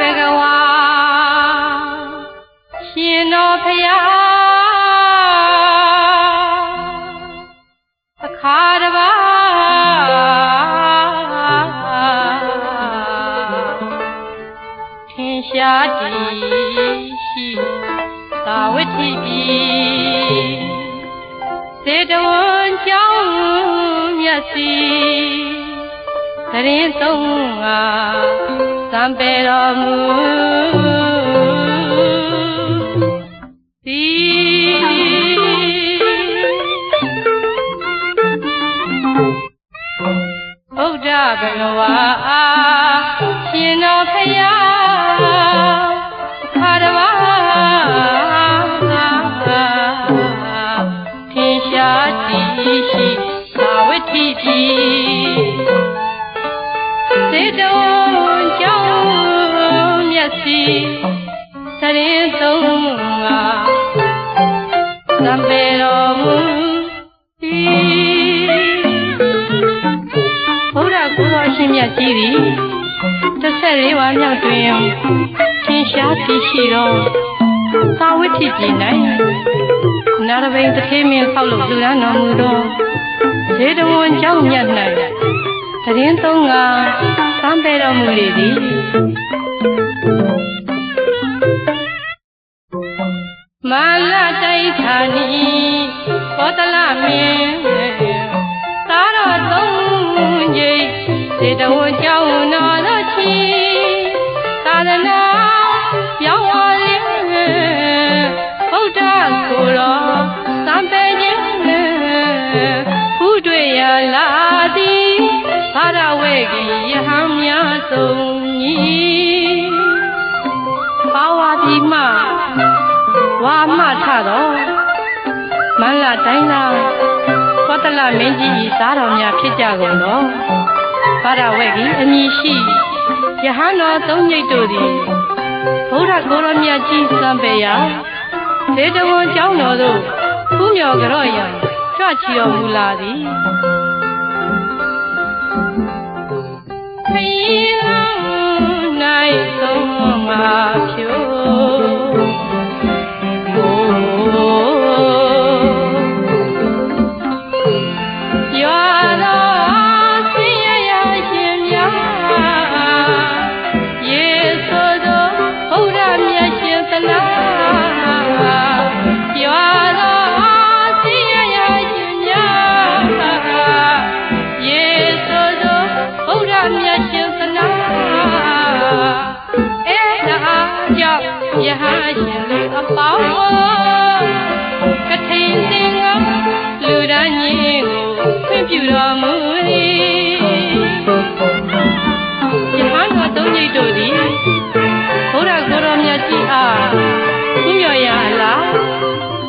ဘဂဝါရှင်တော်ဖျားအခါတပါထင်ရှားတည်ရှိသာဝတိပြီစေတဝန်ကြောင့်မျက်စီသရင်သုံးငါသံပေတော်မူဗုဒ္ဓဘဂဝါရှင်တော်ဖျားခါတပါထင်ရှားတည်ရှိသာဝတိပြီစေတဝန်ကြောင့်မျက်စိသရင်သုံးငါသံပေတော်မူဘုရားကိုယ်တော်ရှင်မြတ်ကြီးသည်14ဝါမြောက်တွင်ထင်ရှားတည်ရှိသောသာဝတိပြည်၌နာရဘိန်တထေးမင်းဆောက်လုပ်လူရန်တော်မူသောဇေတဝန်ကျောင်းမြတ်၌သရင်သုံးငါသံပေတော်မူလေသည်မာလတိုက်ဌာနီဘောတလမင်းသာတော်သုံးကြိမ်စေတဝန်ကျောင်းတော်သောချီသာသနာပြောင်းပါလေဗုဒ္ဓကိုယ်တော်သံပေခြင်းဖူးတွေ့ရလာသည်ဘာရဝေကြီးယဟန်များဆုံးကြီးဘာဝတိမဝါမထတော့မန္လတိုင်းလာကောတလမင်းကြီးသားတော်များဖြစ်ကြကုန်တော့ဘာရဝေကြီးအမည်ရှိယဟန်တော်သုံးညိတ်တို့သည်ဘုရားကိုယ်တော်မြတ်ကြီးစံပေရာဇေတဝန်ကျောင်းတော်သို့ဖူးမြော်ကြော့ရန်ကြွချီတော်မူလာသည်ခရီး၌သုံးငါဖြိုယဟရှင်လူအပေါင်းကထိန်စင်ကလူရန်ကြီးကိုခွင့်ပြုတော်မူသည်ယဟန်တော်သုံးညိတ်တို့သည်ဘုရားကိုယ်တော်မြတ်ကြီးအားကုမြော်ရလား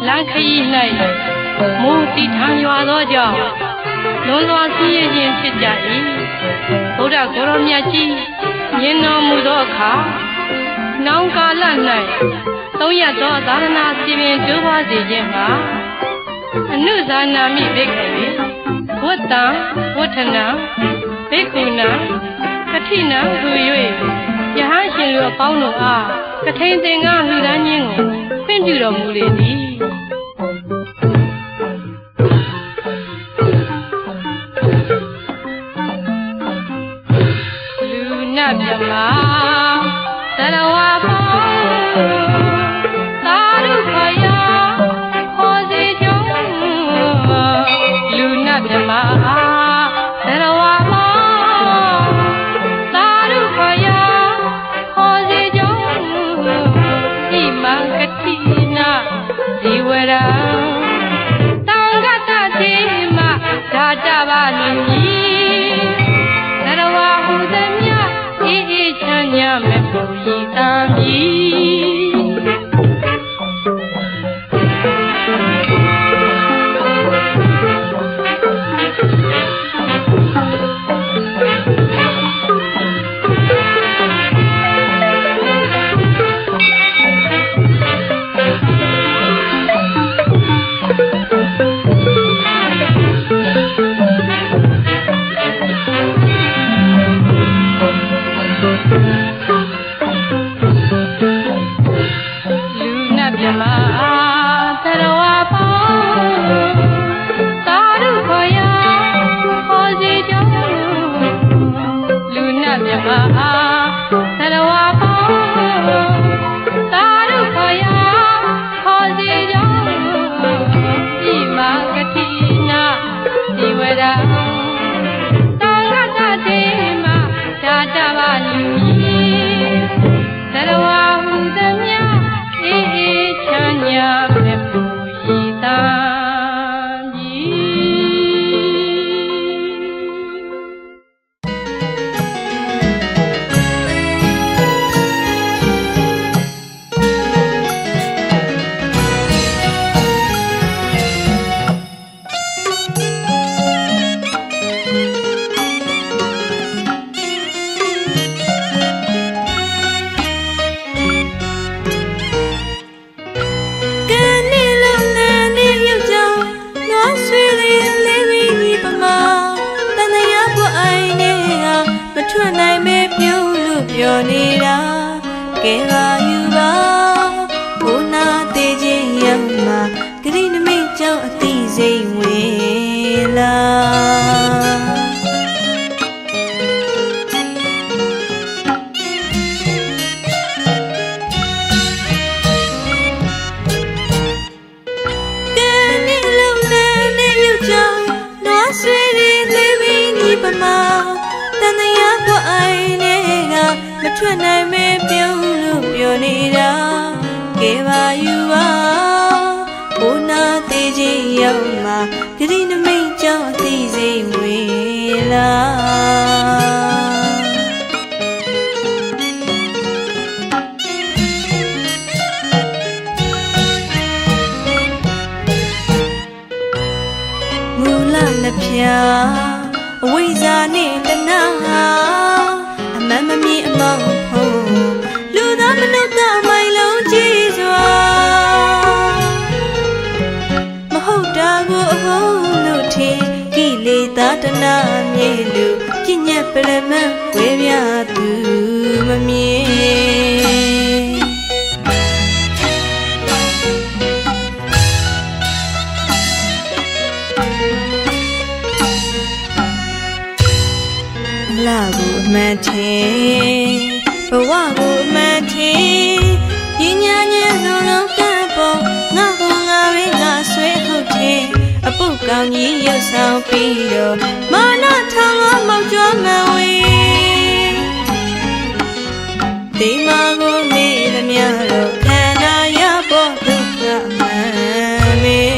လမ်းခရီး၌မိုးတိထံရွာသောကြောင့်လွန်စွာဆင်းရဲခြင်းဖြစ်ကြ၏ဘုရားကိုယ်တော်မြတ်ကြီးမြင်တော်မူသောအခါနောင်ကာလ၌သုံးရသောသာသနာစီပင်ကျိုးပွားစေခြင်းမှာအနုဇာနာမိဘိက္ခေဝတ္တံဝဋ္ဌနံဘိက္ခုနံကတိနံဟူ၍ယဟန်ရှင်လူအပေါင်းတို့အားကထိန်သင်္ကန်းလူသားချင်းကိုခွင့်ပြုတော်မူလေသည်လူနတ်မြမသရဝါဘောသာရုခယာဟောစီကြောင့်လူနတ်မြမသရဝါဘောသာရုခယာဟောစီကြောင့်ဣမံကတိနာဇီဝရံတံဂတတိမဓာတပါလိသရဝါဟုသမြအေးအေးချမ်းညမဲ့ပူရီတံကြီး နေတာကဲပါယူပါဘုနာသေးခြင်းရောက်မှာဂရိနမိတ်ကြောင့်အသိစိတ်ဝင်လာဆွေရီသေးမင်းဒီပမာတန်တရားကိုအိုင်နေကမထွက်နိုင်မပြုံးလို့ပြောနေတာကဲပါယူပါဘုနာသေးခြင်းရောက်မှာဂရိနမိတ်ကြောင့်အသိစိတ်ဝင်လာနှပြအဝိဇ္ဇာနဲ့တဏှာအမှန်မမြင်အမောင်းဖို့လူသားမနုဿမိုင်လုံးကြည်စွာမဟုတ်တာကိုအဟုတ်လို့ထင်ကိလေသာတဏှာမြဲလူပြညတ်ပရမတ်ဝဲပြသူမမြင်လာကိုအမှန်ချင်းဘဝကိုအမှန်ချင်းပညာဉာဏ်ဆုံးလုံးကပ်ပေါ်ငါကိုငါပဲငါဆွဲဟုတ်ချင်းအပုတ်ကောင်းကြီးရွတ်ဆောင်ပြီးတော့မာနထောင်လို့မောက်ကြွမှန်ဝေးဒီမာကိုမေးသမျှတော့ခန္ဓာရပေါ်ဒုက္ခမှန်မေ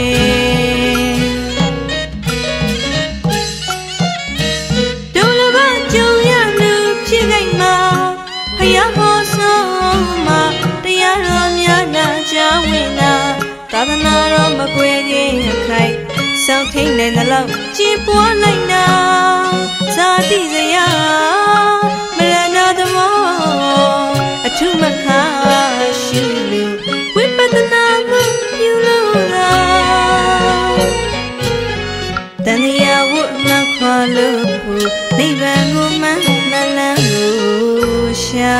သာသနာတော်မကွယ်ခင်အခိုက်စောင့်ထိန်တဲ့နှလုံးကြည်ပွားလိုက်နာဇာတိစရာမရဏသမောအထုမခါရှိလူဝိပဿနာမှုပြုလို့လားတန်မြာဝတ်မှခွာလို့နိဗ္ဗာန်ကိုမှန်လန်းလို့ရှာ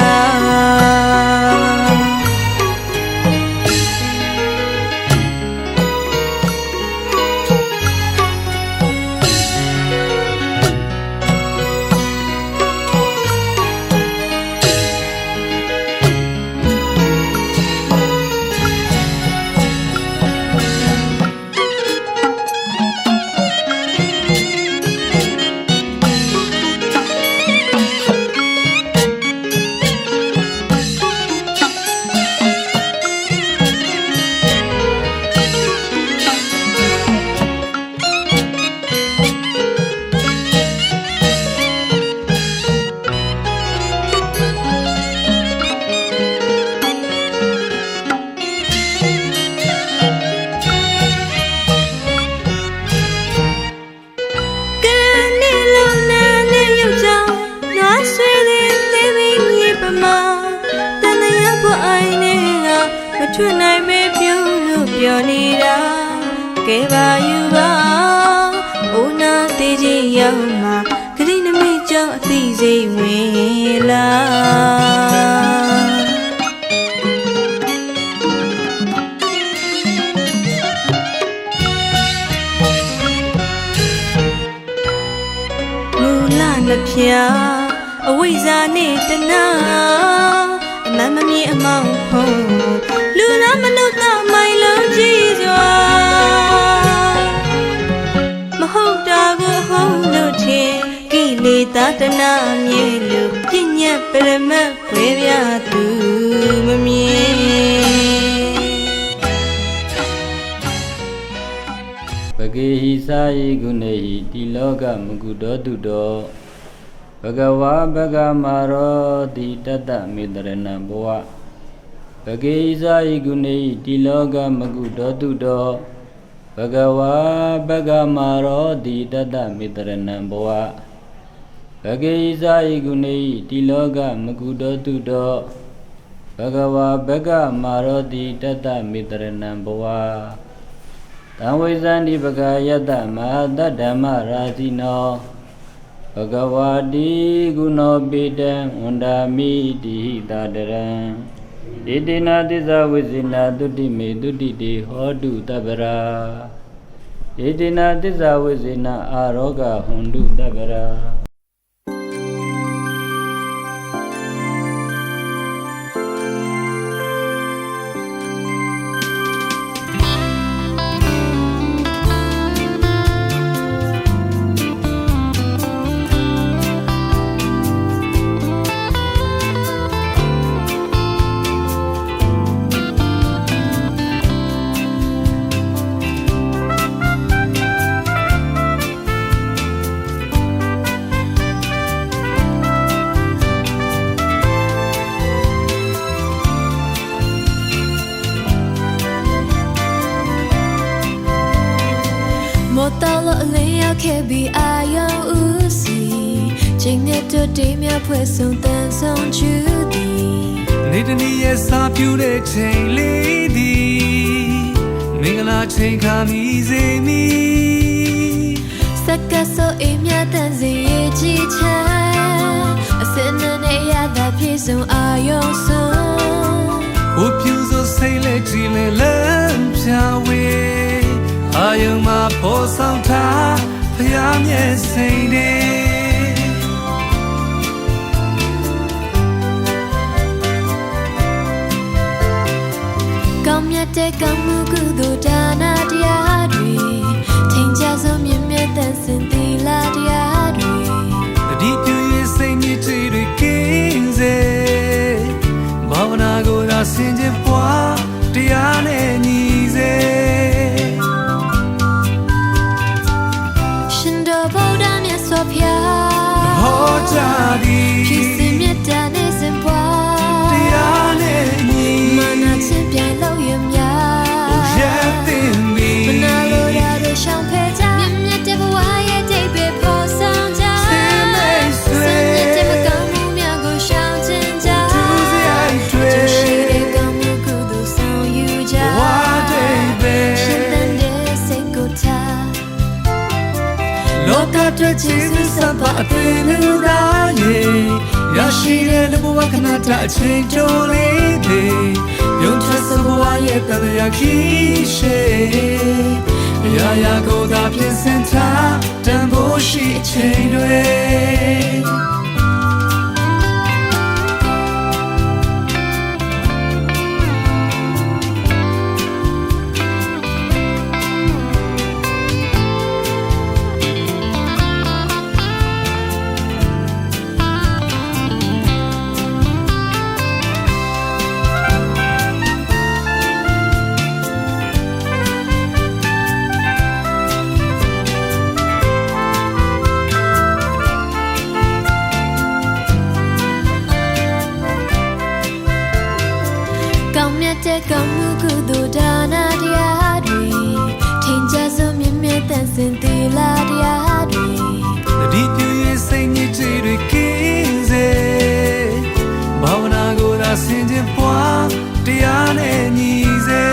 ထွန်းနိုင်မေပြုလို့ပြောနေတာကဲပါယူပါအိုးနာသေးကြီးရောက်မှာဂရိနမိတ်ကြောင့်အသိစိတ်ဝင်လာမူလနှပြအဝိဇ္ဇာနဲ့တဏှာအမှန်မမြင်အမောင်းဖို့လူနာမနုဿမိုင်လုံးကြည်စွာမဟုတ်တာကိုဟုတ်လို့ထင်ကိလေသာတဏှာမြဲလို့ပြညတ်ပရမတ်ဝဲပြသူမမြင်ပကေဟိစာယိဂုဏေဟိတိလောကမကုတောတုတောဘဂဝါဘဂမာရောတိတတ္တမေတရဏံဘဝပကေဟိစာယိဂုဏေဟိတိလောကမကုတောတုတောဘဂဝါဘဂမာရောတိတတ္တမေတရဏံဘဝပကေဟိစာယိဂုဏေဟိတိလောကမကုတောတုတောဘဂဝါဘဂမာရောတိတတ္တမေတရဏံဘဝတံဝိဇန္တိပကယတ္တမဟာတ္တဓမ္မရာဇိနော ဘဂဝတိကုဏောပိတံဝန္ဒာမိတိဟိတာတရံဣတိနာသစ္စာဝိဇိနာတုတိမေတုတိတေဟောတုတပ္ပရာဣတိနာသစ္စာဝိဇိနာအာရောဂဟွန်တုတပ္ပရာခဲ့ပြီးအာယုံဦးစီချိန်နဲ့တို့တိမ်မြဖွဲ့ဆုံးတန်ဆုံးချူသည်နေတနီရဲ့စာပြူတဲ့ချိန်လေးသည်မင်္ဂလာချိန်ခါမီစေမီစက္ကဆိုအိမ်မြတန်စီရဲ့ချီချမ်းအစင်းနဲ့ရတာပြည့်စုံအာယုံဆုံးဝပြူဆိုစိတ်လက်ကြည့်လဲလမ်းဖြာဝေးအာယုံမှာပေါ်ဆောင်ထားဖျားမျက်စိတွေကောင်းမြတ်တဲ့ကောင်းမှုကုသိုလ်ဒါနတရားတွေထင်ရှားဆုံးမြင့်မြတ်တဲ့စင်သီလတရားတွေတတိပြုရဲ့စိတ်ညစ်ကြေးတွေကင်းစေဘာဝနာကိုသာဆင်ခြင်ပွားတရားနဲ့ညီစေဆိုဖျားဟောကြားသည်ဖြစ်စင်မြတ်တာနဲ့စင်ပွားတရားနဲ့ညီမနာချင်းပြိုင်လို့ရမြာရဲ့တင်ပြီးမနာလိုရတဲ့ရှောင်းဖဲကြမြတ်မြတ်တဲ့ဘဝရဲ့တိတ်ပဲပေါ်ဆောင်ကြစင်မိတ်ဆွေတဲ့မကောင်းမှုများကိုရှောင်းခြင်းကြသူစရိုက်တွေရှိတဲ့ကောင်းမှုကုသိုလ်ဆောင်ယူကြဝါတိတ်ပဲရှင်တန်တဲ့စိတ်ကိုထားလောကအတွက်ကျေးဇူးစပါအသွင်လူသားရေရရှိတဲ့လူဘဝခဏတအချိန်တိုးလေးတွေယုံထွက်စဘဝရဲ့တန်ရာခီရှေရာရာကိုသာပြင်ဆင်ထားတန်ဖို့ရှိအချိန်တွေတဲ့ကောင်းမှုကုသိုလ်ဒါနတရားတွေထင်ရှားဆုံးမြင့်မြတ်တဲ့စင်သီလတရားတွေတတိပြုရဲ့စိတ်ညစ်ကြေးတွေကင်းစေဘာဝနာကိုသာဆင်ခြင်ပွားတရားနဲ့ညီစေ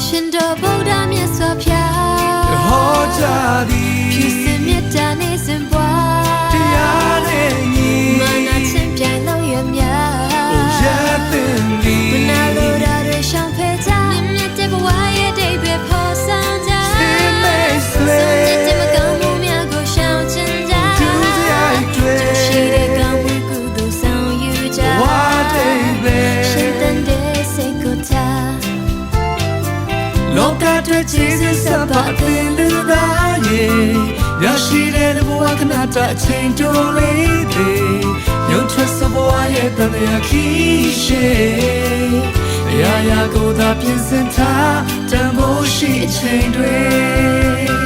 ရှင်တော်ဗုဒ္ဓမြတ်စွာဘုရားဟောကြားသည်ဖြစ်စင်မြတ်တာနဲ့စင်ပွားတရားနဲ့ညီမနာချင်းပြိုင်လို့ရမြာရဲ့တင်ပြီးမနာလိုရတဲ့ရှောင်းဖဲကြမြင့်မြတ်တဲ့ဘဝရဲ့တိတ်ပဲပေါ်ဆောင်ကြစင်မိတ်ဆွေတဲ့မကောင်းမှုများကိုရှောင်ခြင်းကြသူစရိုက်တွေရှိတဲ့ကောင်းမှုကုသိုလ်ဆောင်ယူကြဝါတိတ်ပဲရှင်တန်တဲ့စိတ်ကိုထားလောကအတွက်ကျေးဇူးစပါအသွင်လူသားရေရရှိတဲ့ဘဝခဏတအချိန်တိုးလေးတွေယုံထွက်စဘဝရဲ့တန်ရာခီရှေရာရာကိုသာပြင်ဆင်ထားတန်ဖို့ရှိအချိန်တွေ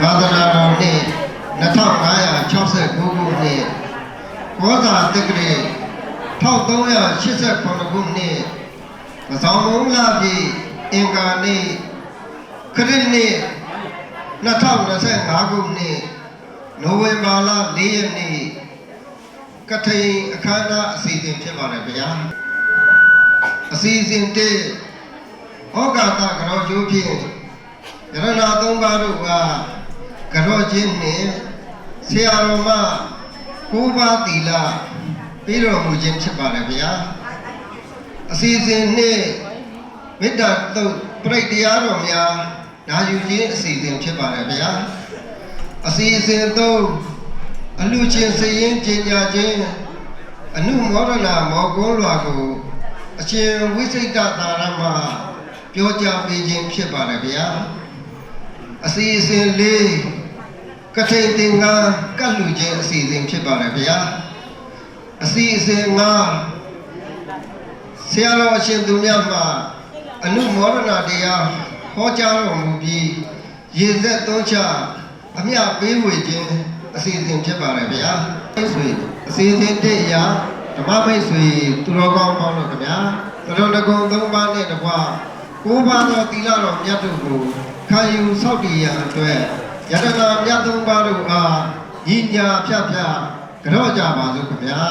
သာသနာတော်နှစ်2569ခုနှစ်ဘောဇာတက္ကရာ1389ခုနှစ်မဆောင်မုံလာပြည်အင်္ဂါနေ့ခရစ်နှစ်2025ခုနှစ်နိုဝင်ဘာလ4ရက်နေ့ကထိန်အခမ်းအနားအစီအစဉ်ဖြစ်ပါတယ်ဗျာအစီအစဉ်တစ်ဩကာသကရောကျိုးဖြင့်ရတနာသုံးပါးတို့ကကရောခြင်းနှင့်ဆရာတော်မ9ပါးသီလပြီးတော်မူခြင်းဖြစ်ပါတယ်ဗျာအစီအစဉ်နှစ်မေတ္တာသုတ်ပြိတ္တရားတော်များနာယူခြင်းအစီအစဉ်ဖြစ်ပါတယ်ဗျာအစီအစဉ်သုံးအလူချင်းစည်ရင်ပညာချင်းအနုမောဒနာမောကုန်းလွာကိုအရှင်ဝိစိတ်တသာရမပြောကြားပေးခြင်းဖြစ်ပါတယ်ဗျာအစီအစဉ်လေးကထိန်သင်္ကန်းကတ်လူခြင်းအစီအစဉ်ဖြစ်ပါတယ်ဗျာအစီအစဉ်၅ဆရာတော်အရှင်သူမြတ်မှာအနုမောဒနာတရားဟောကြားတော်မူပြီးရေသက်သုံးချအမြပေးဝေခြင်းအစီအစဉ်ဖြစ်ပါတယ်ဗျာမိတ်ဆွေအစီအစဉ်တစ်ရာဓမ္မမိတ်ဆွေသူတော်ကောင်းပေါင်းတို့ခင်ဗျာသူတော်တကုံ၃ပါးနဲ့တကွ9ပါးသောသီလတော်မြတ်တို့ကိုခံယူဆောက်တည်ရန်အတွက်ယတနာမြတ်၃ပါးတို့အားညီညာဖြတ်ဖြတ်ကြော့ကြပါစို့ခင်ဗျာ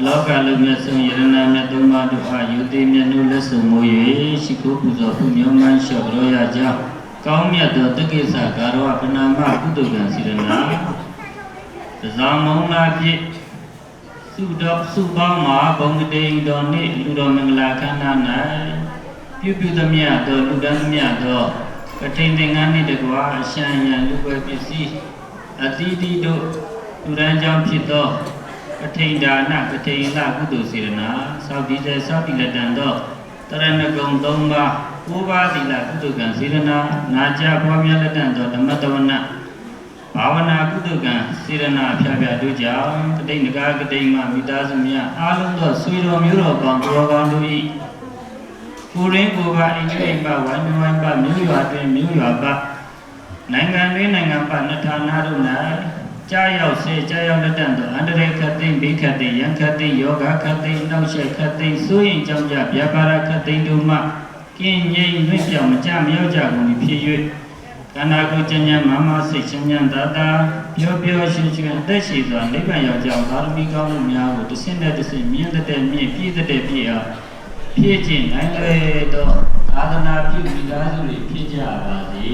လောကလုံးမြတ်ဆုံးယရဏမြတ်သုံးပါးတို့အားယုတိမြတ်နုလက်ဆုံမိုး၍ရှိခိုးပူဇော်မှုမြောမှန်းလျှော့ကြောရကြောင်းကောင်းမြတ်သောတက္ကိစ္စကာရဝပနာမကုသိုလ်ကံစီရနာသဇာမုံလာဖြင့်စုပေါင်းမှာဘုံတေယတော်နှင့်လူတော်မင်္ဂလာခန္ဓာ၌ပြုသမျှသောလူတန်းသမျှသောကထိန်သင်္ကန်းနှင့်တကွာအရှံရန်လူပွဲပစ္စည်းအသီးသီးတို့လူတန်းကြောင့်ဖြစ်သောကထိန်ဒါနကထိန်လကုသိုလ်စေရနာသောက်ဒီစေသောက်ဒီလက်တန်သောတရဏဂုံ၃ပါး9ပါးသီလကုသိုလ်ကံစေရနာနာကြပွားများလက်တန်သောဓမ္မတဝနာဘာဝနာကုသိုလ်ကံစေရနာဖြာဖြာတို့ကြောင့်ကတိန်တကားကတိန်မှမိသားစုများအားလုံးသောဆွေတော်မျိုးတော်ပေါင်းသူတော်ကောင်းတို့၏ကိုရင်းကိုပါအိမ်အိမ်ပါဝိုင်းဝိုင်းပါမြို့ရွာတွင်မြို့ရွာပါနိုင်ငံတွင်နိုင်ငံပါနှစ်ဌာနတို့၌ကြားရောက်စေကြားရောက်လက်တန်သောအန္တရာယ်ခတ်သိမ်းဘေးခတ်သိမ်းရန်ခတ်သိမ်းယောဂခတ်သိမ်းနှောက်ယှက်ခတ်သိမ်းစိုးရင်ကြောင့်ကြဗျာပါရခတ်သိမ်းတို့မှကင်းငြိမ်လွင့်ပြောင်းမကြမရောက်ကြကုန်ဖြစ်၍ခန္ဓာကိုယ်ကျဉ်းကျဉ်းမမစိတ်ချမ်းချမ်းသာသာပြောပြောရှင်းရှင်းအသက်ရှိစွာနိဗ္ဗာန်ရောက်ကြောင်းသာရမီကောင်းမှုများကိုတစ်ဆင့်နဲ့တစ်ဆင့်မြင့်တဲ့မြင့်ပြည့်တဲ့ပြည့်အောင်ဖြည့်ကျင့်နိုင်လေသောသာသနာပြုမိသားစုတွေဖြစ်ကြပါစေ